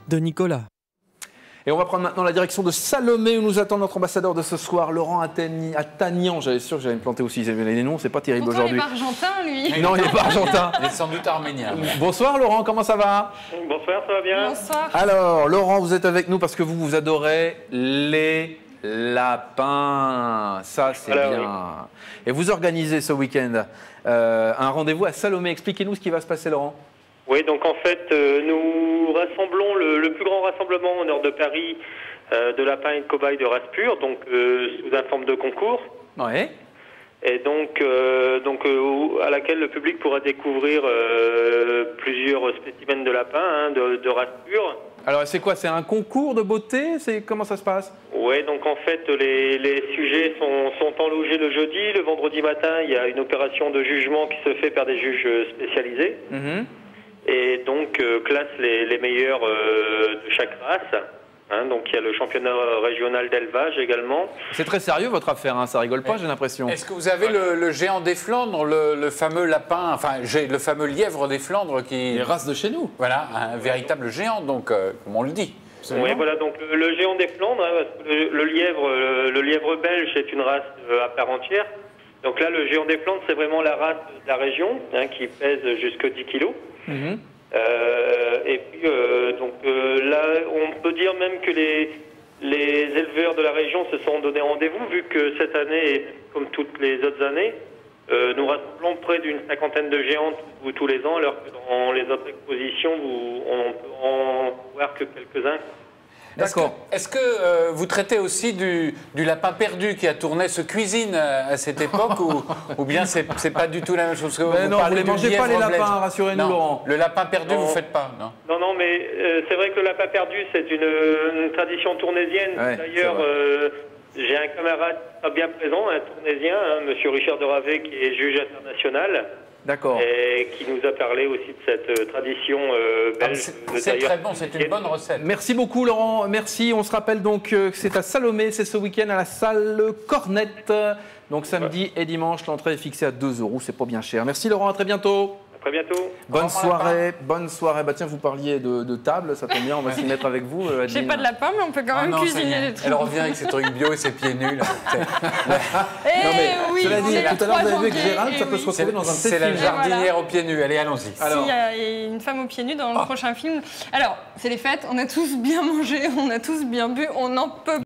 de Nicolas. Et on va prendre maintenant la direction de Salomé où nous attend notre ambassadeur de ce soir, Laurent Attagnan. J'avais sûr que j'allais me planter aussi. Les noms, c'est pas terrible aujourd'hui. Il n'est pas argentin, lui. Non, il n'est pas argentin. Il est sans doute arménien. Bonsoir Laurent, comment ça va? Bonsoir, ça va bien? Bonsoir. Alors, Laurent, vous êtes avec nous parce que vous adorez les lapins. Ça, c'est bien. Oui. Et vous organisez ce week-end un rendez-vous à Salomé. Expliquez-nous ce qui va se passer, Laurent. Oui, donc en fait, nous rassemblons le plus grand rassemblement au nord de Paris de lapins et de cobayes de race pure, donc sous une forme de concours. Ouais. Et donc à laquelle le public pourra découvrir plusieurs spécimens de lapins de race pure. Alors c'est quoi? C'est un concours de beauté? Comment ça se passe? Oui, donc en fait les sujets sont enlogés le jeudi. Le vendredi matin, il y a une opération de jugement qui se fait par des juges spécialisés. Et donc classe les meilleurs de chaque race. Donc il y a le championnat régional d'élevage également. C'est très sérieux votre affaire, hein, ça rigole pas, j'ai l'impression. Est-ce que vous avez le géant des Flandres, le fameux lapin, enfin le fameux lièvre des Flandres qui... Les races de chez nous. Voilà, un véritable géant, donc comme on le dit. Oui, voilà, donc le géant des Flandres, le lièvre belge est une race à part entière. Donc là, le géant des Flandres, c'est vraiment la race de la région, qui pèse jusqu'à 10 kilos. Et puis, là, on peut dire même que les éleveurs de la région se sont donné rendez-vous, vu que cette année, comme toutes les autres années, nous rassemblons près d'une cinquantaine de géants tous les ans, alors que dans les autres expositions, on peut en voir que quelques-uns. D'accord. Est-ce que vous traitez aussi du lapin perdu qui a tourné ce cuisine à cette époque ou bien c'est pas du tout la même chose que vous non, vous ne les mangez pas les lapins, rassurez-nous Laurent. Le lapin perdu, vous ne faites pas, non? Non, mais c'est vrai que le lapin perdu, c'est une tradition tournaisienne. Ouais, d'ailleurs, j'ai un camarade pas bien présent, un tournaisien, monsieur Richard de Ravet, qui est juge international. D'accord. Et qui nous a parlé aussi de cette tradition belge. C'est très bon, c'est une bonne recette. Merci beaucoup Laurent, merci. On se rappelle donc que c'est à Salomé, c'est ce week-end à la salle Cornette. Donc samedi et dimanche, l'entrée est fixée à 2 €, c'est pas bien cher. Merci Laurent, à très bientôt. À très bientôt. Bonne soirée, bonne soirée. Bah tiens, vous parliez de table, ça tombe bien, on va s'y mettre avec vous. J'ai pas de lapin, mais on peut quand même cuisiner les trucs. Elle revient avec ses trucs bio et ses pieds nus. Oui, cela dit, tout à l'heure vous avez vu que Gérald, ça peut se retrouver dans un de ces films. C'est la jardinière aux pieds nus, allez, allons-y. Il y a une femme aux pieds nus dans le prochain film. Alors, c'est les fêtes, on a tous bien mangé, on a tous bien bu, on n'en peut